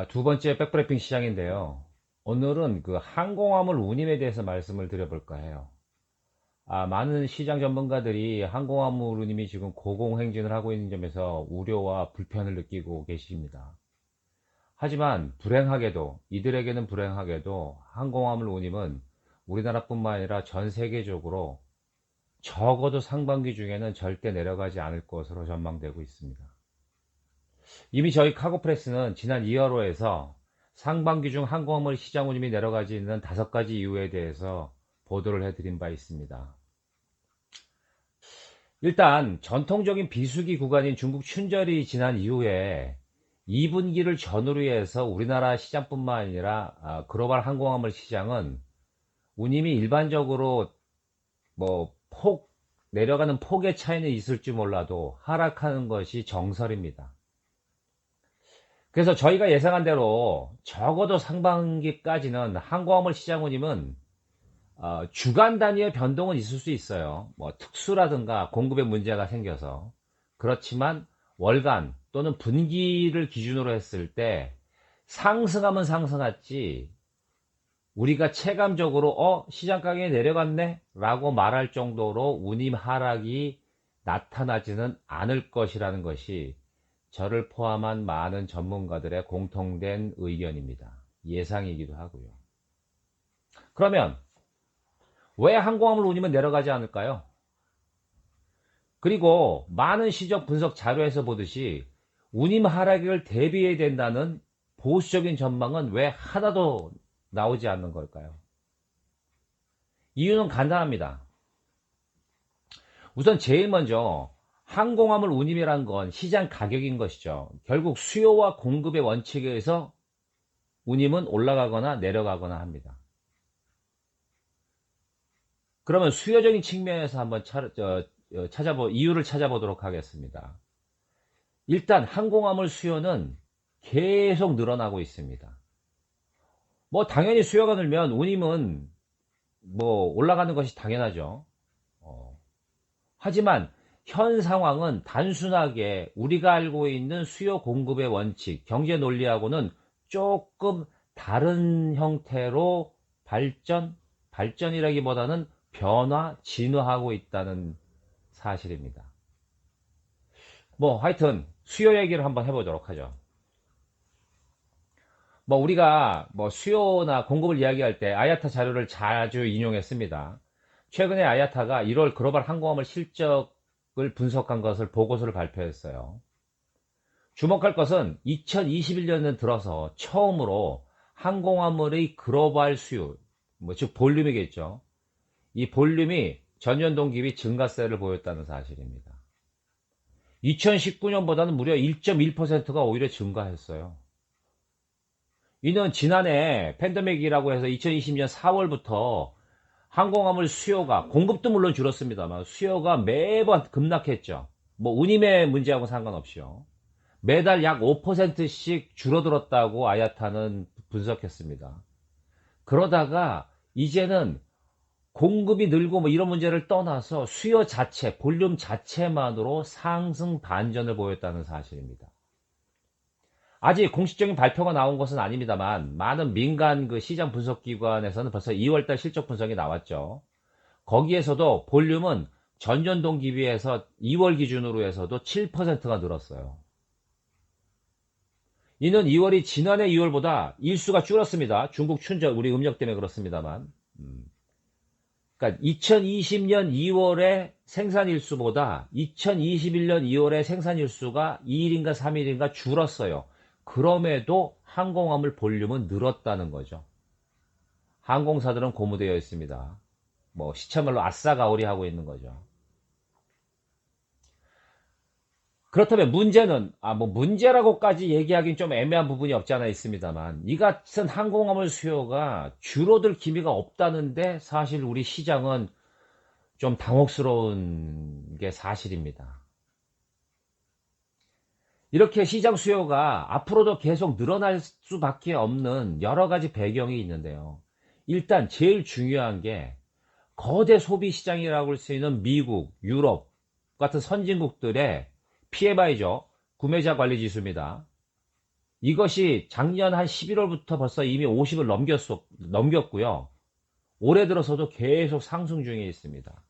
두 번째 백브리핑 시장인데요. 오늘은 그 항공화물 운임에 대해서 말씀을 드려볼까 해요. 많은 시장 전문가들이 항공화물 운임이 지금 고공행진을 하고 있는 점에서 우려와 불편을 느끼고 계십니다. 하지만 불행하게도, 이들에게는 불행하게도 항공화물 운임은 우리나라뿐만 아니라 전 세계적으로 적어도 상반기 중에는 절대 내려가지 않을 것으로 전망되고 있습니다. 이미 저희 카고프레스는 지난 2월호에서 상반기 중 항공화물 시장 운임이 내려가지 있는 5가지 이유에 대해서 보도를 해드린 바 있습니다. 일단 전통적인 비수기 구간인 중국 춘절이 지난 이후에 2분기를 전후로 해서 우리나라 시장뿐만 아니라 글로벌 항공화물 시장은 운임이 일반적으로 내려가는 폭의 차이는 있을지 몰라도 하락하는 것이 정설입니다. 그래서 저희가 예상한 대로 적어도 상반기까지는 항공화물 시장 운임은 주간 단위의 변동은 있을 수 있어요. 특수라든가 공급에 문제가 생겨서. 그렇지만 월간 또는 분기를 기준으로 했을 때 상승하면 상승했지, 우리가 체감적으로 시장 가격이 내려갔네 라고 말할 정도로 운임 하락이 나타나지는 않을 것이라는 것이 저를 포함한 많은 전문가들의 공통된 의견입니다. 예상이기도 하고요. 그러면 왜 항공화물 운임은 내려가지 않을까요? 그리고 많은 시적 분석 자료에서 보듯이 운임 하락을 대비해야 된다는 보수적인 전망은 왜 하나도 나오지 않는 걸까요? 이유는 간단합니다. 우선 제일 먼저 항공화물 운임이란 건 시장 가격인 것이죠. 결국 수요와 공급의 원칙에 의해서 운임은 올라가거나 내려가거나 합니다. 그러면 수요적인 측면에서 한번 이유를 찾아보도록 하겠습니다. 일단 항공화물 수요는 계속 늘어나고 있습니다. 당연히 수요가 늘면 운임은 올라가는 것이 당연하죠. 하지만 현 상황은 단순하게 우리가 알고 있는 수요 공급의 원칙, 경제 논리하고는 조금 다른 형태로 발전이라기보다는 진화하고 있다는 사실입니다. 하여튼 수요 얘기를 한번 해보도록 하죠. 우리가 수요나 공급을 이야기할 때 아야타 자료를 자주 인용했습니다. 최근에 아야타가 1월 글로벌 항공화물 실적을 분석한 것을 보고서를 발표했어요. 주목할 것은 2021년은 들어서 처음으로 항공화물의 글로벌 수요, 즉 볼륨이겠죠. 이 볼륨이 전년 동기 대비 증가세를 보였다는 사실입니다. 2019년보다는 무려 1.1%가 오히려 증가했어요. 이는 지난해 팬데믹이라고 해서 2020년 4월부터 항공화물 수요가, 공급도 물론 줄었습니다만 수요가 매번 급락했죠. 운임의 문제하고 상관없이요. 매달 약 5%씩 줄어들었다고 아야타는 분석했습니다. 그러다가 이제는 공급이 늘고 이런 문제를 떠나서 수요 자체, 볼륨 자체만으로 상승 반전을 보였다는 사실입니다. 아직 공식적인 발표가 나온 것은 아닙니다만 많은 민간 시장 분석기관에서는 벌써 2월달 실적 분석이 나왔죠. 거기에서도 볼륨은 전년 동기 비해서 2월 기준으로 해서도 7%가 늘었어요. 이는 2월이 지난해 2월보다 일수가 줄었습니다. 중국 춘절, 우리 음력 때문에 그렇습니다만. 그러니까 2020년 2월의 생산일수보다 2021년 2월의 생산일수가 2일인가 3일인가 줄었어요. 그럼에도 항공화물 볼륨은 늘었다는 거죠. 항공사들은 고무되어 있습니다. 시차말로 아싸가오리 하고 있는 거죠. 그렇다면 문제는 문제라고까지 얘기하기는 좀 애매한 부분이 없지 않아 있습니다만, 이 같은 항공화물 수요가 줄어들 기미가 없다는데 사실 우리 시장은 좀 당혹스러운 게 사실입니다. 이렇게 시장 수요가 앞으로도 계속 늘어날 수밖에 없는 여러 가지 배경이 있는데요. 일단 제일 중요한 게 거대 소비 시장이라고 할 수 있는 미국, 유럽 같은 선진국들의 PMI죠. 구매자 관리 지수입니다. 이것이 작년 한 11월부터 벌써 이미 50을 넘겼고요. 올해 들어서도 계속 상승 중에 있습니다.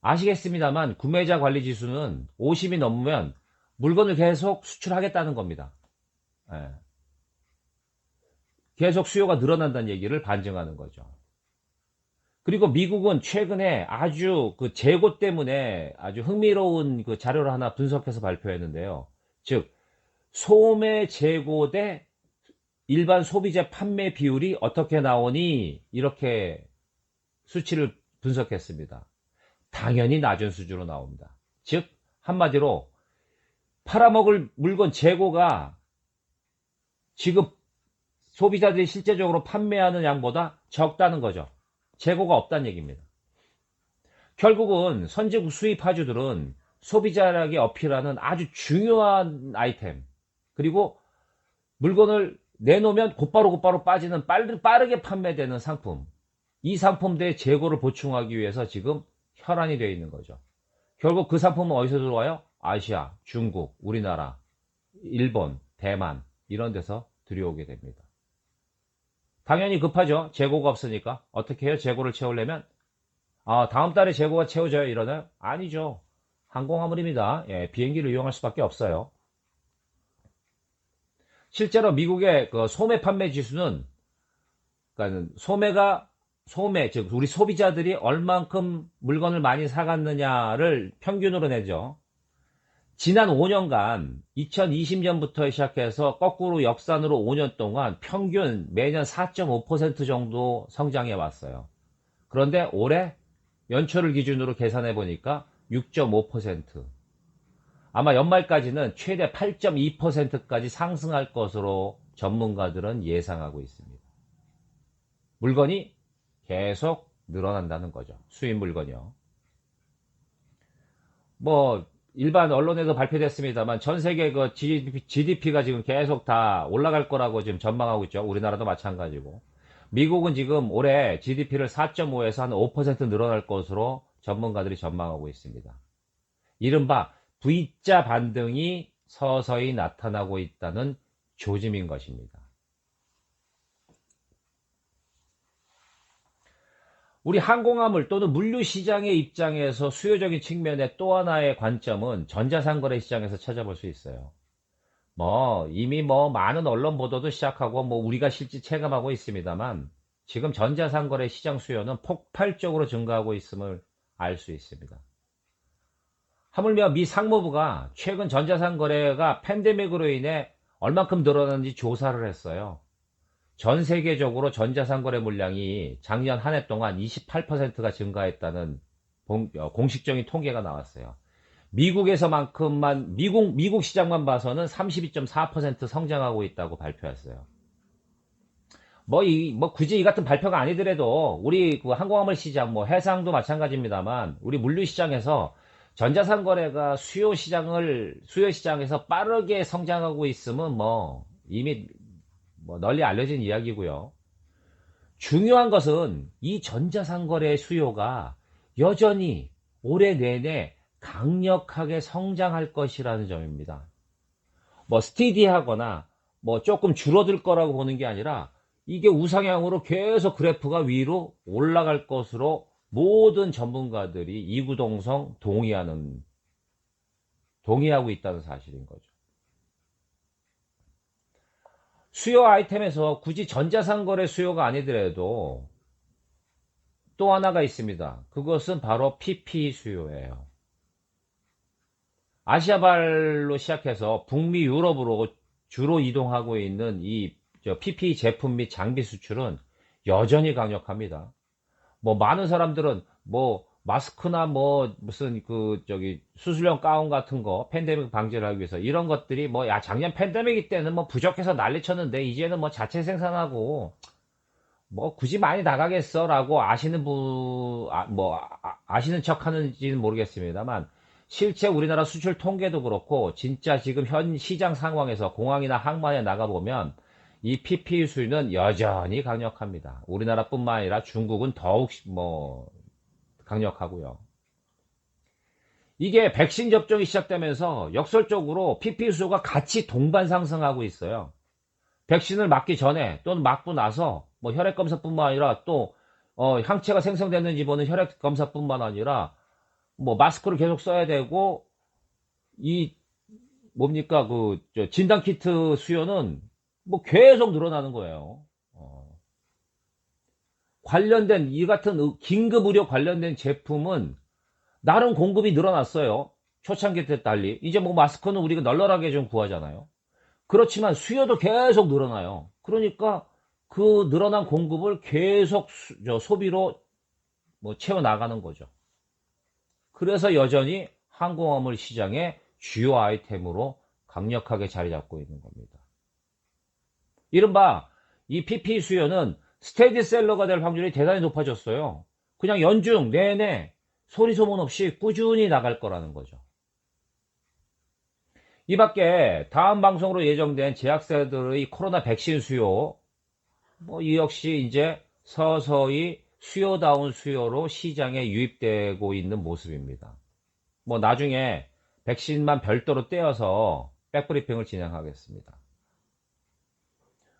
아시겠습니다만 구매자 관리 지수는 50이 넘으면 물건을 계속 수출하겠다는 겁니다. 예. 계속 수요가 늘어난다는 얘기를 반증하는 거죠. 그리고 미국은 최근에 아주 그 재고 때문에 아주 흥미로운 그 자료를 하나 분석해서 발표했는데요. 즉, 소매 재고 대 일반 소비재 판매 비율이 어떻게 나오니 이렇게 수치를 분석했습니다. 당연히 낮은 수준으로 나옵니다. 즉, 한마디로 팔아먹을 물건 재고가 지금 소비자들이 실제적으로 판매하는 양보다 적다는 거죠. 재고가 없다는 얘기입니다. 결국은 선진국 수입하주들은 소비자에게 어필하는 아주 중요한 아이템, 그리고 물건을 내놓으면 곧바로 빠지는 빠르게 판매되는 상품, 이 상품들의 재고를 보충하기 위해서 지금 혈안이 되어 있는 거죠. 결국 그 상품은 어디서 들어와요? 아시아, 중국, 우리나라, 일본, 대만 이런 데서 들여오게 됩니다. 당연히 급하죠. 재고가 없으니까. 어떻게 해요? 재고를 채우려면? 다음 달에 재고가 채워져요? 이러나요? 아니죠. 항공화물입니다. 예, 비행기를 이용할 수밖에 없어요. 실제로 미국의 그 소매 판매 지수는, 그러니까 소매, 즉 우리 소비자들이 얼만큼 물건을 많이 사갔느냐를 평균으로 내죠. 지난 5년간 2020년부터 시작해서 거꾸로 역산으로 5년 동안 평균 매년 4.5% 정도 성장해 왔어요. 그런데 올해 연초를 기준으로 계산해 보니까 6.5%. 아마 연말까지는 최대 8.2%까지 상승할 것으로 전문가들은 예상하고 있습니다. 물건이 계속 늘어난다는 거죠. 수입 물건이요. 뭐 일반 언론에도 발표됐습니다만 전 세계 그 GDP가 지금 계속 다 올라갈 거라고 지금 전망하고 있죠. 우리나라도 마찬가지고. 미국은 지금 올해 GDP를 4.5에서 한 5% 늘어날 것으로 전문가들이 전망하고 있습니다. 이른바 V자 반등이 서서히 나타나고 있다는 조짐인 것입니다. 우리 항공화물 또는 물류시장의 입장에서 수요적인 측면의 또 하나의 관점은 전자상거래 시장에서 찾아볼 수 있어요. 이미 많은 언론 보도도 시작하고 우리가 실제 체감하고 있습니다만 지금 전자상거래 시장 수요는 폭발적으로 증가하고 있음을 알 수 있습니다. 하물며 미 상무부가 최근 전자상거래가 팬데믹으로 인해 얼만큼 늘어났는지 조사를 했어요. 전 세계적으로 전자상거래 물량이 작년 한 해 동안 28%가 증가했다는 공식적인 통계가 나왔어요. 미국에서만큼만, 미국 시장만 봐서는 32.4% 성장하고 있다고 발표했어요. 굳이 이 같은 발표가 아니더라도 우리 그 항공화물 시장, 해상도 마찬가지입니다만 우리 물류 시장에서 전자상거래가 수요 시장에서 빠르게 성장하고 있으면 이미 널리 알려진 이야기고요. 중요한 것은 이 전자상거래의 수요가 여전히 올해 내내 강력하게 성장할 것이라는 점입니다. 스티디하거나 조금 줄어들 거라고 보는 게 아니라 이게 우상향으로 계속 그래프가 위로 올라갈 것으로 모든 전문가들이 이구동성 동의하고 있다는 사실인 거죠. 수요 아이템에서 굳이 전자상거래 수요가 아니더라도 또 하나가 있습니다. 그것은 바로 PP 수요예요. 아시아발로 시작해서 북미, 유럽으로 주로 이동하고 있는 이 PP 제품 및 장비 수출은 여전히 강력합니다. 많은 사람들은 마스크나 무슨 수술용 가운 같은 거 팬데믹 방지를 하기 위해서 이런 것들이 작년 팬데믹 때는 부족해서 난리쳤는데 이제는 자체 생산하고 굳이 많이 나가겠어 라고 아시는 아시는 척 하는지는 모르겠습니다만 실제 우리나라 수출 통계도 그렇고 진짜 지금 현 시장 상황에서 공항이나 항만에 나가보면 이 PPE 수요는 여전히 강력합니다. 우리나라뿐만 아니라 중국은 더욱 강력하고요. 이게 백신 접종이 시작되면서 역설적으로 PPE 수요가 같이 동반 상승하고 있어요. 백신을 맞기 전에 또는 맞고 나서 뭐 혈액 검사뿐만 아니라 또 항체가 생성됐는지 보는 혈액 검사뿐만 아니라 뭐 마스크를 계속 써야 되고 이 뭡니까 진단 키트 수요는 뭐 계속 늘어나는 거예요. 관련된 이 같은 긴급 의료 관련된 제품은 나름 공급이 늘어났어요. 초창기 때 달리. 이제 뭐 마스크는 우리가 널널하게 좀 구하잖아요. 그렇지만 수요도 계속 늘어나요. 그러니까 그 늘어난 공급을 계속 소비로 뭐 채워 나가는 거죠. 그래서 여전히 항공화물 시장의 주요 아이템으로 강력하게 자리 잡고 있는 겁니다. 이른바 이 PP 수요는 스테디셀러가 될 확률이 대단히 높아졌어요. 그냥 연중 내내 소리 소문 없이 꾸준히 나갈 거라는 거죠. 이 밖에 다음 방송으로 예정된 제약사들의 코로나 백신 수요, 뭐 이 역시 이제 서서히 수요다운 수요로 시장에 유입되고 있는 모습입니다. 뭐 나중에 백신만 별도로 떼어서 백브리핑을 진행하겠습니다.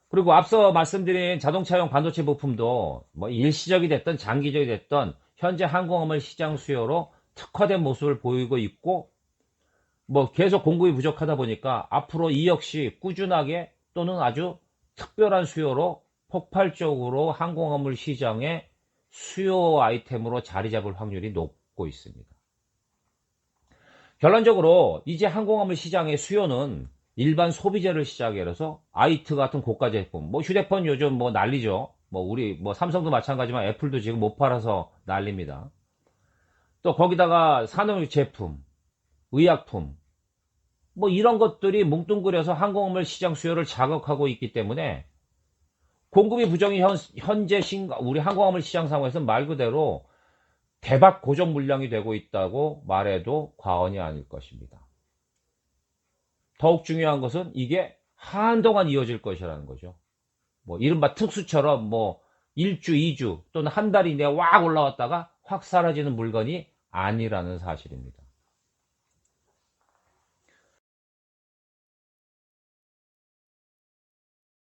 그리고 앞서 말씀드린 자동차용 반도체 부품도 뭐 일시적이 됐던 장기적이 됐던 현재 항공화물 시장 수요로 특화된 모습을 보이고 있고 뭐 계속 공급이 부족하다 보니까 앞으로 이 역시 꾸준하게 또는 아주 특별한 수요로 폭발적으로 항공화물 시장의 수요 아이템으로 자리 잡을 확률이 높고 있습니다. 결론적으로 이제 항공화물 시장의 수요는 일반 소비재를 시작해서 아이트 같은 고가 제품, 뭐 휴대폰 요즘 뭐 난리죠. 뭐 우리 뭐 삼성도 마찬가지지만 애플도 지금 못 팔아서 난립니다. 또 거기다가 산업 제품, 의약품, 뭐 이런 것들이 뭉뚱그려서 항공화물 시장 수요를 자극하고 있기 때문에 공급이 부정이 현재 우리 항공화물 시장 상황에서는 말 그대로 대박 고정 물량이 되고 있다고 말해도 과언이 아닐 것입니다. 더욱 중요한 것은 이게 한동안 이어질 것이라는 거죠. 뭐 이른바 특수처럼 뭐 1주, 2주 또는 한 달 이내에 확 올라왔다가 확 사라지는 물건이 아니라는 사실입니다.